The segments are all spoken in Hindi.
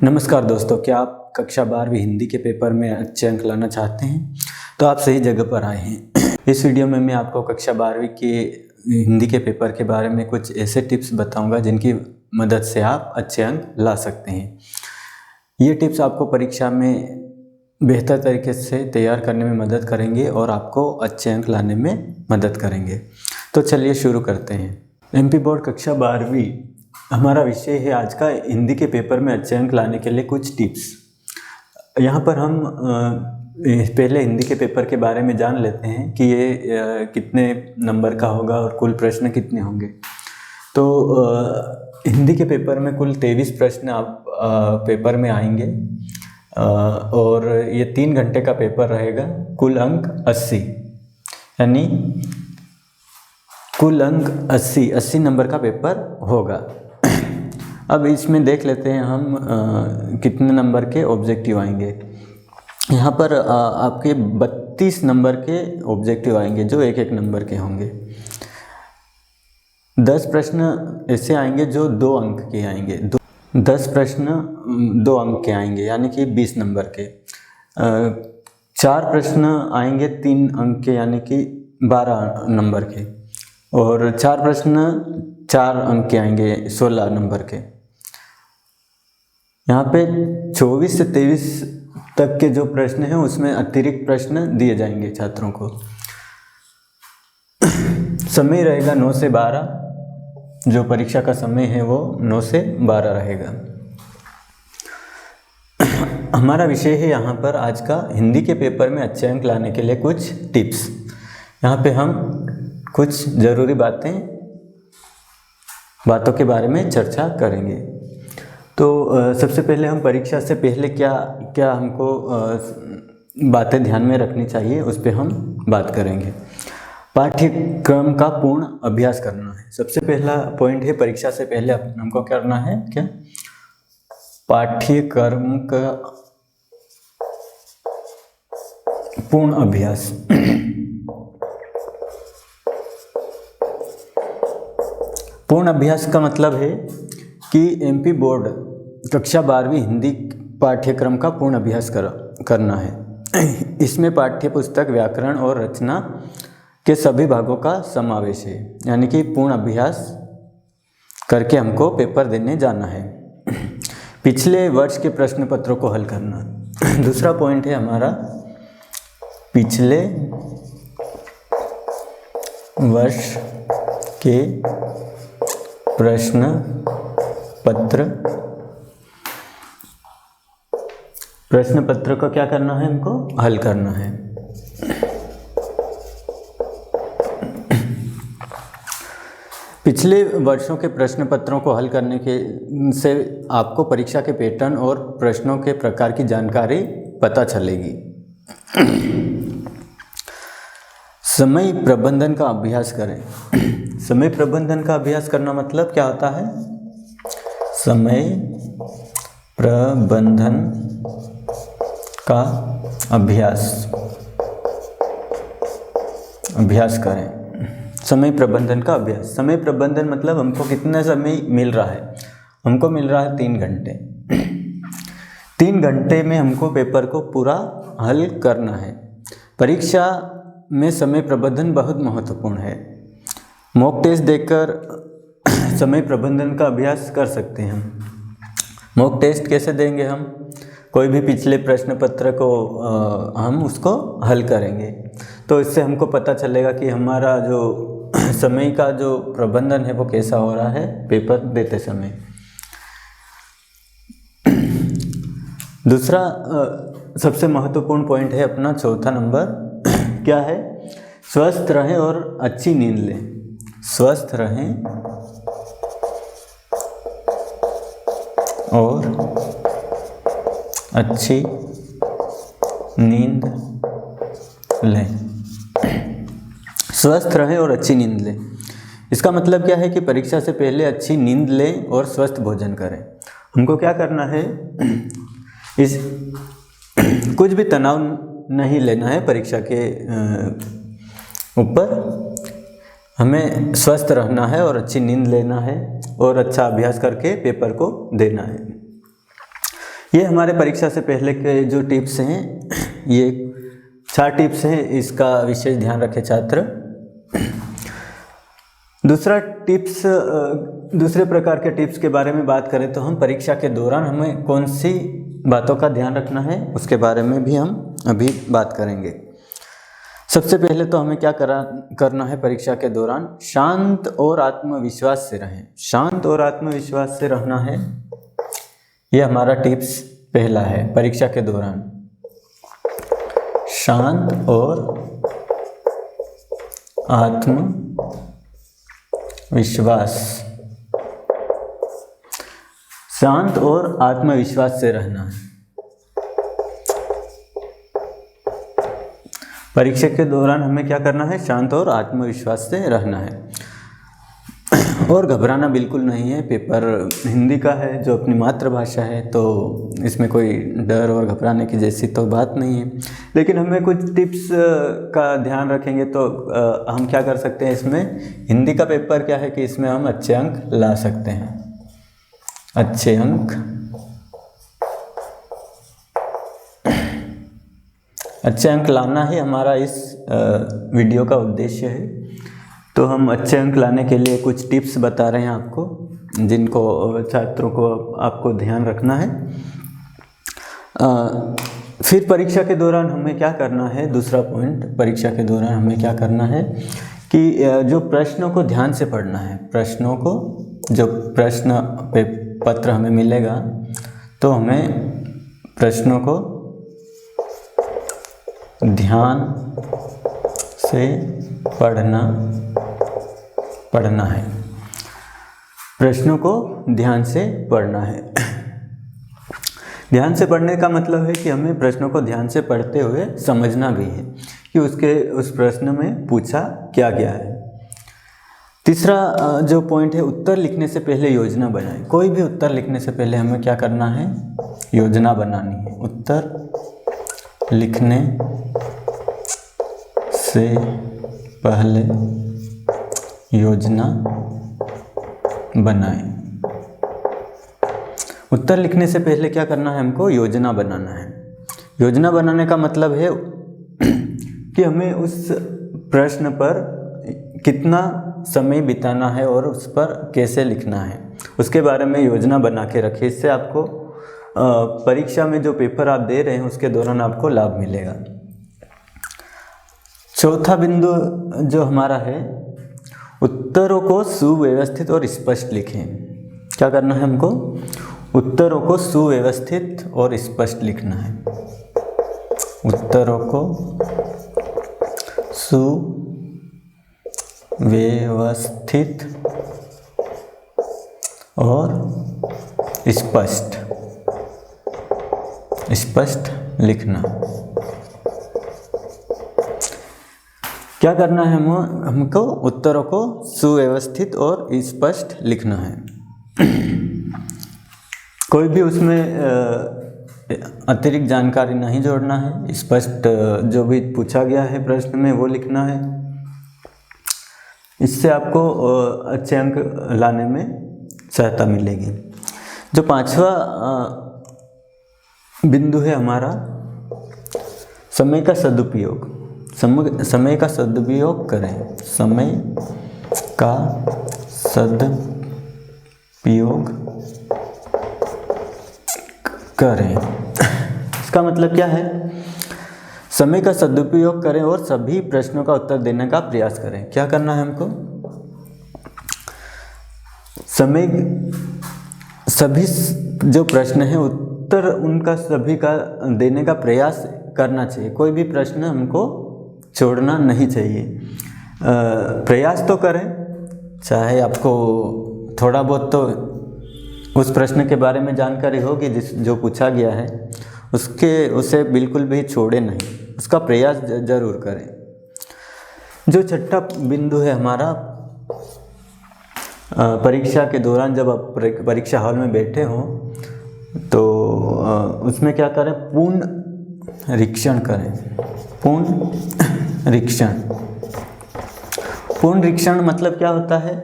नमस्कार दोस्तों, क्या आप कक्षा 12वीं हिंदी के पेपर में अच्छे अंक लाना चाहते हैं? तो आप सही जगह पर आए हैं। इस वीडियो में मैं आपको कक्षा 12वीं के हिंदी के पेपर के बारे में कुछ ऐसे टिप्स बताऊंगा जिनकी मदद से आप अच्छे अंक ला सकते हैं। ये टिप्स आपको परीक्षा में बेहतर तरीके से तैयार करने में मदद करेंगे और आपको अच्छे अंक लाने में मदद करेंगे। तो चलिए शुरू करते हैं। एमपी बोर्ड कक्षा 12वीं हमारा विषय है आज का हिंदी के पेपर में अच्छे अंक लाने के लिए कुछ टिप्स। यहाँ पर हम पहले हिंदी के पेपर के बारे में जान लेते हैं कि ये कितने नंबर का होगा और कुल प्रश्न कितने होंगे। तो हिंदी के पेपर में कुल 23 प्रश्न आप पेपर में आएंगे और ये 3 घंटे का पेपर रहेगा। कुल अंक 80, यानी कुल अंक 80 नंबर का पेपर होगा। अब इसमें देख लेते हैं हम कितने नंबर के ऑब्जेक्टिव आएंगे। यहाँ पर आपके 32 नंबर के ऑब्जेक्टिव आएंगे जो एक नंबर के होंगे। 10 प्रश्न ऐसे आएंगे जो 2 अंक के आएंगे। 10 प्रश्न 2 अंक के आएंगे यानी कि 20 नंबर के। 4 प्रश्न आएंगे 3 अंक के यानी कि 12 नंबर के। और 4 प्रश्न 4 अंक के आएंगे 16 नंबर के। यहाँ पे 24 से 23 तक के जो प्रश्न हैं उसमें अतिरिक्त प्रश्न दिए जाएंगे छात्रों को। समय रहेगा 9 से 12, जो परीक्षा का समय है वो 9 से 12 रहेगा। हमारा विषय है यहाँ पर आज का हिंदी के पेपर में अच्छे अंक लाने के लिए कुछ टिप्स। यहाँ पे हम कुछ ज़रूरी बातों के बारे में चर्चा करेंगे। तो सबसे पहले हम परीक्षा से पहले क्या हमको बातें ध्यान में रखनी चाहिए उस पर हम बात करेंगे। पाठ्यक्रम का पूर्ण अभ्यास करना है। सबसे पहला पॉइंट है, परीक्षा से पहले हमको करना है क्या? पाठ्यक्रम का पूर्ण अभ्यास। पूर्ण अभ्यास का मतलब है कि एमपी बोर्ड कक्षा 12वीं हिंदी पाठ्यक्रम का पूर्ण अभ्यास करना है। इसमें पाठ्य पुस्तक, व्याकरण और रचना के सभी भागों का समावेश है, यानी कि पूर्ण अभ्यास करके हमको पेपर देने जाना है। पिछले वर्ष के प्रश्न पत्रों को हल करना। दूसरा पॉइंट है हमारा पिछले वर्ष के प्रश्न पत्र का क्या करना है? हमको हल करना है। पिछले वर्षों के प्रश्न पत्रों को हल करने से आपको परीक्षा के पैटर्न और प्रश्नों के प्रकार की जानकारी पता चलेगी। समय प्रबंधन का अभ्यास करें। समय प्रबंधन का अभ्यास करना मतलब क्या होता है? समय प्रबंधन का अभ्यास करें। समय प्रबंधन का अभ्यास। समय प्रबंधन मतलब हमको कितना समय मिल रहा है? हमको मिल रहा है 3 घंटे। 3 घंटे में हमको पेपर को पूरा हल करना है। परीक्षा में समय प्रबंधन बहुत महत्वपूर्ण है। मॉक टेस्ट देकर समय प्रबंधन का अभ्यास कर सकते हैं हम। मॉक टेस्ट कैसे देंगे? हम कोई भी पिछले प्रश्न पत्र को हम उसको हल करेंगे, तो इससे हमको पता चलेगा कि हमारा जो समय का जो प्रबंधन है वो कैसा हो रहा है पेपर देते समय। दूसरा सबसे महत्वपूर्ण पॉइंट है अपना चौथा नंबर, क्या है? स्वस्थ रहें और अच्छी नींद लें। स्वस्थ रहें और अच्छी नींद लें। स्वस्थ रहें और अच्छी नींद लें, इसका मतलब क्या है कि परीक्षा से पहले अच्छी नींद लें और स्वस्थ भोजन करें। हमको क्या करना है? कुछ भी तनाव नहीं लेना है परीक्षा के ऊपर। हमें स्वस्थ रहना है और अच्छी नींद लेना है और अच्छा अभ्यास करके पेपर को देना है। ये हमारे परीक्षा से पहले के जो टिप्स हैं, ये 4 टिप्स हैं, इसका विशेष ध्यान रखें छात्र। दूसरे प्रकार के टिप्स के बारे में बात करें तो हम परीक्षा के दौरान हमें कौन सी बातों का ध्यान रखना है उसके बारे में भी हम अभी बात करेंगे। सबसे पहले तो हमें क्या करना है परीक्षा के दौरान, शांत और आत्मविश्वास से रहें। शांत और आत्मविश्वास से रहना है, ये हमारा टिप्स पहला है परीक्षा के दौरान। शांत और आत्मविश्वास, शांत और आत्मविश्वास से रहना है। परीक्षा के दौरान हमें क्या करना है, शांत और आत्मविश्वास से रहना है और घबराना बिल्कुल नहीं है। पेपर हिंदी का है जो अपनी मातृभाषा है, तो इसमें कोई डर और घबराने की जैसी तो बात नहीं है। लेकिन हमें कुछ टिप्स का ध्यान रखेंगे तो हम क्या कर सकते हैं इसमें। हिंदी का पेपर क्या है कि इसमें हम अच्छे अंक ला सकते हैं, अच्छे अंक, अच्छे अंक लाना ही हमारा इस वीडियो का उद्देश्य है। तो हम अच्छे अंक लाने के लिए कुछ टिप्स बता रहे हैं आपको, जिनको छात्रों को आपको ध्यान रखना है। फिर परीक्षा के दौरान हमें क्या करना है, दूसरा पॉइंट, परीक्षा के दौरान हमें क्या करना है कि जो प्रश्नों को ध्यान से पढ़ना है। प्रश्नों को, जो प्रश्न पत्र हमें मिलेगा तो हमें प्रश्नों को ध्यान से पढ़ना है। प्रश्नों को ध्यान से पढ़ना है। ध्यान से पढ़ने का मतलब है कि हमें प्रश्नों को ध्यान से पढ़ते हुए समझना भी है कि उस प्रश्न में पूछा क्या गया है। तीसरा जो पॉइंट है, उत्तर लिखने से पहले योजना बनाएं। कोई भी उत्तर लिखने से पहले हमें क्या करना है, योजना बनानी है। उत्तर लिखने से पहले योजना बनाएं। उत्तर लिखने से पहले क्या करना है, हमको योजना बनाना है। योजना बनाने का मतलब है कि हमें उस प्रश्न पर कितना समय बिताना है और उस पर कैसे लिखना है, उसके बारे में योजना बना के रखिए। इससे आपको परीक्षा में जो पेपर आप दे रहे हैं उसके दौरान आपको लाभ मिलेगा। चौथा बिंदु जो हमारा है, उत्तरों को सुव्यवस्थित और स्पष्ट लिखें। क्या करना है हमको, उत्तरों को सुव्यवस्थित और स्पष्ट लिखना है। उत्तरों को सुव्यवस्थित और स्पष्ट लिखना। क्या करना है, हमको उत्तरों को सुव्यवस्थित और स्पष्ट लिखना है। कोई भी उसमें अतिरिक्त जानकारी नहीं जोड़ना है। स्पष्ट जो भी पूछा गया है प्रश्न में वो लिखना है। इससे आपको अच्छे अंक लाने में सहायता मिलेगी। जो 5वां बिंदु है हमारा, समय का सदुपयोग। समय का सदुपयोग करें। समय का सदुपयोग करें। इसका मतलब क्या है, समय का सदुपयोग करें और सभी प्रश्नों का उत्तर देने का प्रयास करें। क्या करना है हमको, सभी जो प्रश्न है उत्तर उनका सभी का देने का प्रयास करना चाहिए। कोई भी प्रश्न हमको छोड़ना नहीं चाहिए। प्रयास तो करें, चाहे आपको थोड़ा बहुत तो उस प्रश्न के बारे में जानकारी होगी जो पूछा गया है, उसे बिल्कुल भी छोड़े नहीं, उसका प्रयास जरूर करें। जो 6ठा बिंदु है हमारा, परीक्षा के दौरान जब आप परीक्षा हॉल में बैठे हों तो उसमें क्या करें, पुनरीक्षण करें। पुनरीक्षण मतलब क्या होता है,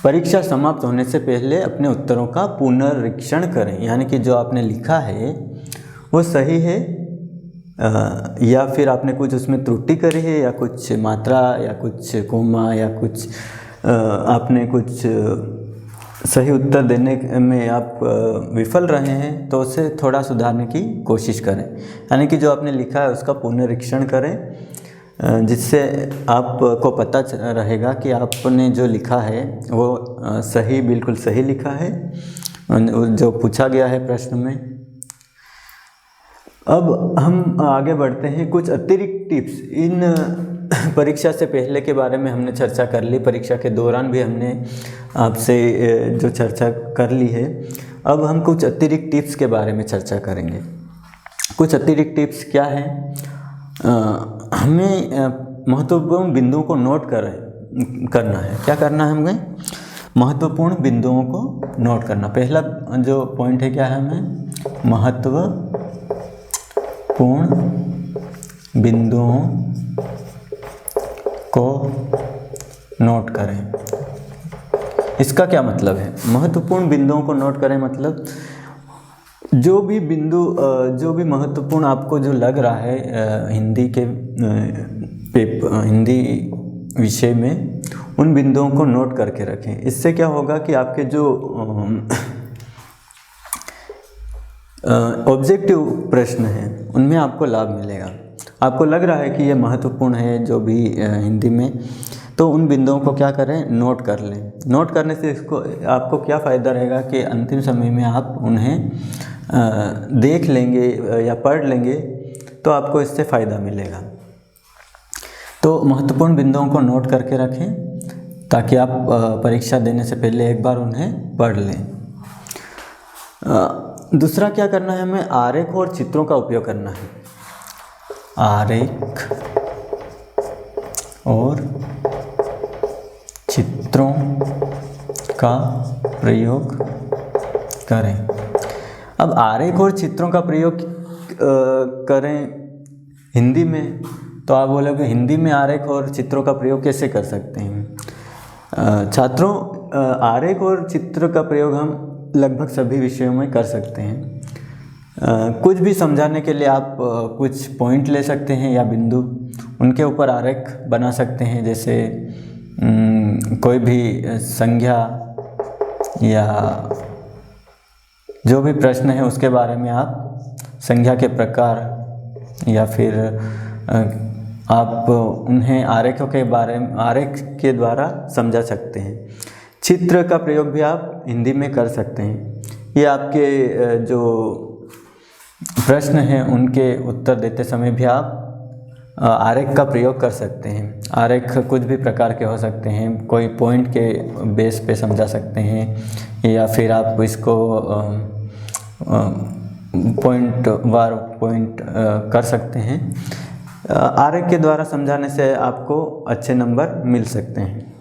परीक्षा समाप्त होने से पहले अपने उत्तरों का पुनरीक्षण करें। यानी कि जो आपने लिखा है वो सही है या फिर आपने कुछ उसमें त्रुटि करी है, या कुछ मात्रा या कुछ कोमा या कुछ आपने कुछ सही उत्तर देने में आप विफल रहे हैं, तो उसे थोड़ा सुधारने की कोशिश करें। यानी कि जो आपने लिखा है उसका पुनरीक्षण करें, जिससे आपको पता रहेगा कि आपने जो लिखा है वो सही, बिल्कुल सही लिखा है जो पूछा गया है प्रश्न में। अब हम आगे बढ़ते हैं। कुछ अतिरिक्त टिप्स, इन परीक्षा से पहले के बारे में हमने चर्चा कर ली, परीक्षा के दौरान भी हमने आपसे जो चर्चा कर ली है। अब हम कुछ अतिरिक्त टिप्स के बारे में चर्चा करेंगे। कुछ अतिरिक्त टिप्स क्या है? हमें महत्वपूर्ण बिंदुओं को नोट करना है। क्या करना है हमें? महत्वपूर्ण बिंदुओं को नोट करना। पहला जो पॉइंट है क्या है? हमें महत्वपूर्ण बिंदुओं को नोट करें। इसका क्या मतलब है? महत्वपूर्ण बिंदुओं को नोट करें मतलब जो भी बिंदु, जो भी महत्वपूर्ण आपको जो लग रहा है हिंदी के हिंदी विषय में, उन बिंदुओं को नोट करके रखें। इससे क्या होगा कि आपके जो ऑब्जेक्टिव प्रश्न हैं उनमें आपको लाभ मिलेगा। आपको लग रहा है कि ये महत्वपूर्ण है जो भी हिंदी में, तो उन बिंदुओं को क्या करें? नोट कर लें। नोट करने से इसको आपको क्या फ़ायदा रहेगा कि अंतिम समय में आप उन्हें देख लेंगे या पढ़ लेंगे, तो आपको इससे फ़ायदा मिलेगा। तो महत्वपूर्ण बिंदुओं को नोट करके रखें ताकि आप परीक्षा देने से पहले एक बार उन्हें पढ़ लें। दूसरा क्या करना है? हमें आरेख और चित्रों का उपयोग करना है। आरेख और चित्रों का प्रयोग करें। अब आरेख और चित्रों का प्रयोग करें हिंदी में, तो आप बोलोगे हिंदी में आरेख और चित्रों का प्रयोग कैसे कर सकते हैं? छात्रों, आरेख और चित्र का प्रयोग हम लगभग सभी विषयों में कर सकते हैं। कुछ भी समझाने के लिए आप कुछ पॉइंट ले सकते हैं या बिंदु, उनके ऊपर आरेख बना सकते हैं। जैसे कोई भी संज्ञा या जो भी प्रश्न है उसके बारे में आप संज्ञा के प्रकार या फिर आप उन्हें आरेखों के बारे में आरेख के द्वारा समझा सकते हैं। चित्र का प्रयोग भी आप हिंदी में कर सकते हैं। ये आपके जो प्रश्न हैं उनके उत्तर देते समय भी आप आरेख का प्रयोग कर सकते हैं। आरेख कुछ भी प्रकार के हो सकते हैं, कोई पॉइंट के बेस पे समझा सकते हैं या फिर आप इसको पॉइंट वार पॉइंट कर सकते हैं। आरेख के द्वारा समझाने से आपको अच्छे नंबर मिल सकते हैं।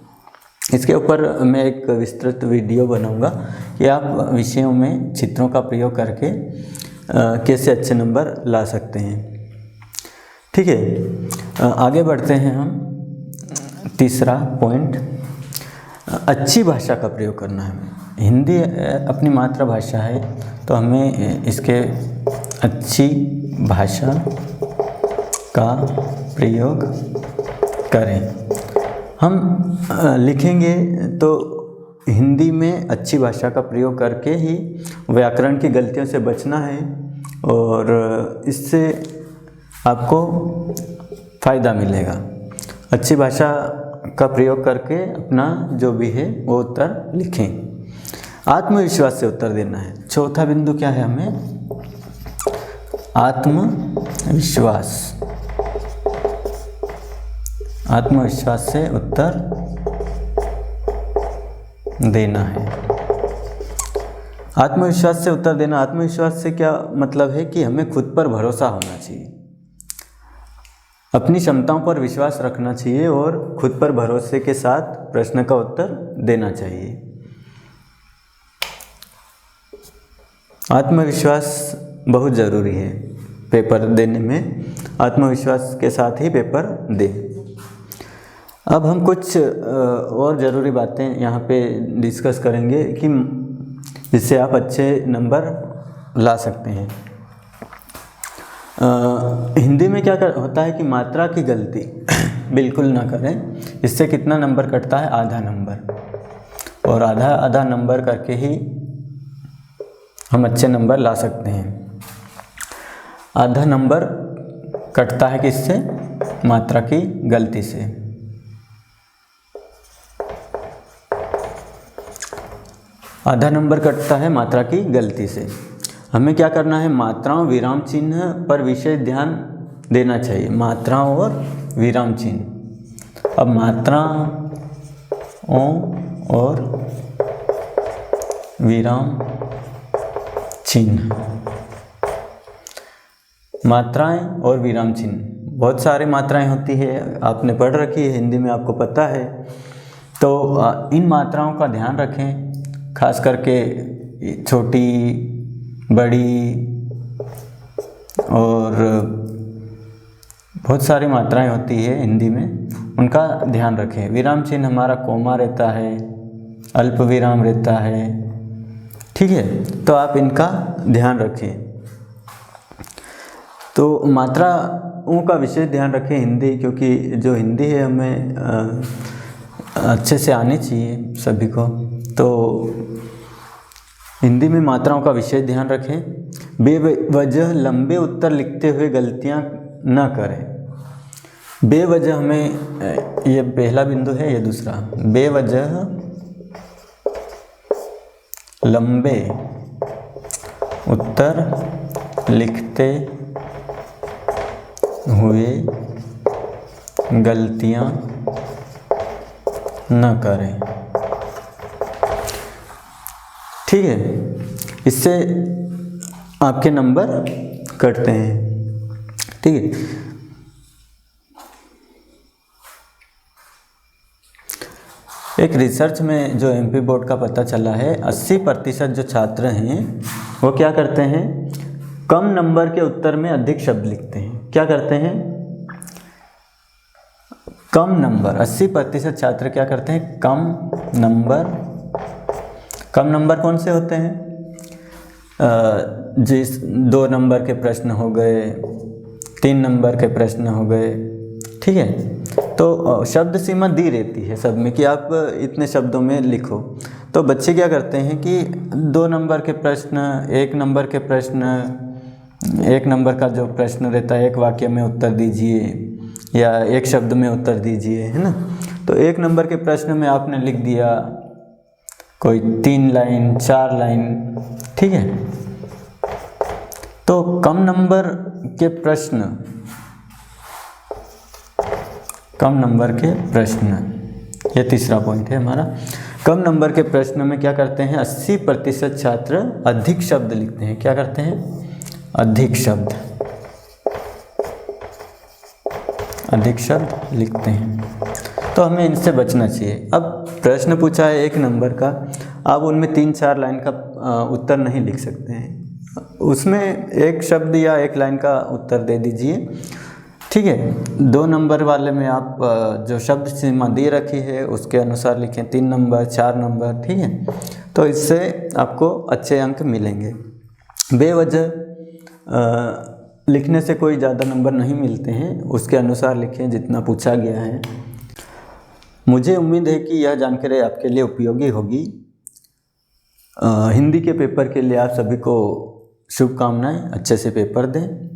इसके ऊपर मैं एक विस्तृत वीडियो बनाऊंगा कि आप विषयों में चित्रों का प्रयोग करके कैसे अच्छे नंबर ला सकते हैं। ठीक है, आगे बढ़ते हैं हम। तीसरा पॉइंट, अच्छी भाषा का प्रयोग करना है। हिंदी अपनी मातृभाषा है, तो हमें इसके अच्छी भाषा का प्रयोग करें। हम लिखेंगे तो हिंदी में अच्छी भाषा का प्रयोग करके ही व्याकरण की गलतियों से बचना है और इससे आपको फ़ायदा मिलेगा। अच्छी भाषा का प्रयोग करके अपना जो भी है वो उत्तर लिखें। आत्मविश्वास से उत्तर देना है। चौथा बिंदु क्या है? हमें आत्मविश्वास से उत्तर देना है। आत्मविश्वास से उत्तर देना, आत्मविश्वास से क्या मतलब है कि हमें खुद पर भरोसा होना चाहिए, अपनी क्षमताओं पर विश्वास रखना चाहिए और खुद पर भरोसे के साथ प्रश्न का उत्तर देना चाहिए। आत्मविश्वास बहुत ज़रूरी है पेपर देने में। आत्मविश्वास के साथ ही पेपर दें। अब हम कुछ और ज़रूरी बातें यहाँ पे डिस्कस करेंगे कि जिससे आप अच्छे नंबर ला सकते हैं। हिंदी में क्या होता है कि मात्रा की गलती बिल्कुल ना करें। इससे कितना नंबर कटता है? आधा नंबर। और आधा आधा नंबर करके ही हम अच्छे नंबर ला सकते हैं। आधा नंबर कटता है किससे? मात्रा की गलती से। आधा नंबर कटता है मात्रा की गलती से। हमें क्या करना है? मात्राओं विराम चिन्ह पर विशेष ध्यान देना चाहिए। मात्राओं और विराम चिन्ह। अब मात्राओं और विराम चिन्ह, मात्राएं और विराम चिन्ह, बहुत सारे मात्राएं होती है, आपने पढ़ रखी है हिंदी में, आपको पता है। तो इन मात्राओं का ध्यान रखें, खास करके छोटी, बड़ी और बहुत सारी मात्राएं होती है हिंदी में, उनका ध्यान रखें। विराम चिन्ह हमारा कोमा रहता है, अल्प विराम रहता है, ठीक है, तो आप इनका ध्यान रखें। तो मात्राओं का विशेष ध्यान रखें हिंदी, क्योंकि जो हिंदी है हमें अच्छे से आनी चाहिए सभी को। तो हिंदी में मात्राओं का विशेष ध्यान रखें। बेवजह लंबे उत्तर लिखते हुए गलतियां न करें। बेवजह हमें, ये पहला बिंदु है, ये दूसरा। बेवजह लंबे उत्तर लिखते हुए गलतियां न करें, ठीक है। इससे आपके नंबर कटते हैं, ठीक है। एक रिसर्च में जो एमपी बोर्ड का पता चला है, 80% जो छात्र हैं वो क्या करते हैं? कम नंबर के उत्तर में अधिक शब्द लिखते हैं। क्या करते हैं? कम नंबर, 80% छात्र क्या करते हैं? कम नंबर कौन से होते हैं? जिस 2 नंबर के प्रश्न हो गए, 3 नंबर के प्रश्न हो गए, ठीक है। तो शब्द सीमा दी रहती है सब में कि आप इतने शब्दों में लिखो। तो बच्चे क्या करते हैं कि 2 नंबर के प्रश्न, 1 नंबर के प्रश्न, 1 नंबर का जो प्रश्न रहता है 1 वाक्य में उत्तर दीजिए या 1 शब्द में उत्तर दीजिए, है ना। तो 1 नंबर के प्रश्न में आपने लिख दिया कोई 3 लाइन, 4 लाइन, ठीक है। तो कम नंबर के प्रश्न, ये तीसरा पॉइंट है हमारा। कम नंबर के प्रश्न में क्या करते हैं? 80% छात्र अधिक शब्द लिखते हैं। क्या करते हैं? अधिक शब्द लिखते हैं। तो हमें इनसे बचना चाहिए। अब प्रश्न पूछा है 1 नंबर का, आप उनमें 3-4 लाइन का उत्तर नहीं लिख सकते हैं, उसमें 1 शब्द या 1 लाइन का उत्तर दे दीजिए, ठीक है। 2 नंबर वाले में आप जो शब्द सीमा दे रखी है उसके अनुसार लिखें, 3 नंबर, 4 नंबर, ठीक है। तो इससे आपको अच्छे अंक मिलेंगे। बेवजह लिखने से कोई ज़्यादा नंबर नहीं मिलते हैं, उसके अनुसार लिखें जितना पूछा गया है। मुझे उम्मीद है कि यह जानकारी आपके लिए उपयोगी होगी। हिंदी के पेपर के लिए आप सभी को शुभकामनाएं, अच्छे से पेपर दें।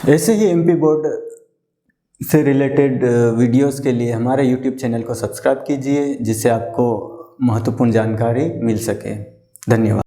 ऐसे ही एमपी बोर्ड से रिलेटेड वीडियोस के लिए हमारे यूट्यूब चैनल को सब्सक्राइब कीजिए, जिससे आपको महत्वपूर्ण जानकारी मिल सके। धन्यवाद।